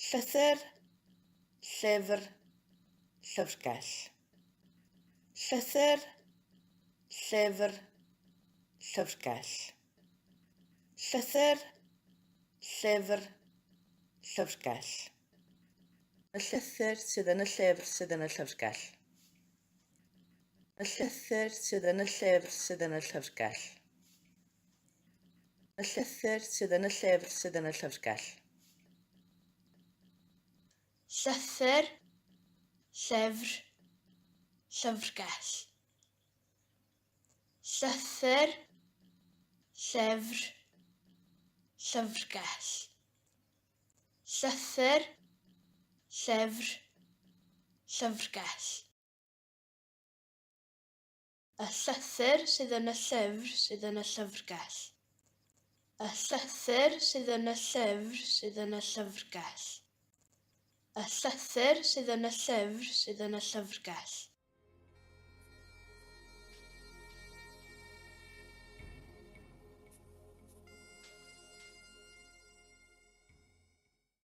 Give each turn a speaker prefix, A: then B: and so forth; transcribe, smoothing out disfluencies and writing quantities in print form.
A: Llythyr, llyfr, llyfrgell. Llythyr, llyfr, llyfrgell. Llythyr, llyfr, llyfrgell. Y llythyr sydd yn y llyfr sydd yn y llyfrgell. Y llythyr sydd yn y llyfr sydd yn y llyfrgell. Y llythyr sydd yn y llyfr sydd yn y llyfrgell.
B: Llythyr, llyfr, llyfrgell. Llythyr, llyfr, llyfrgell. Llythyr, llyfr, llyfrgell. Y llythyr sydd yn y llyfr sydd yn y llyfrgell. Y llythyr sydd yn y llyfr sydd yn y llyfrgell. Y llythyr sydd yn y llyfr sydd yn y llyfrgell.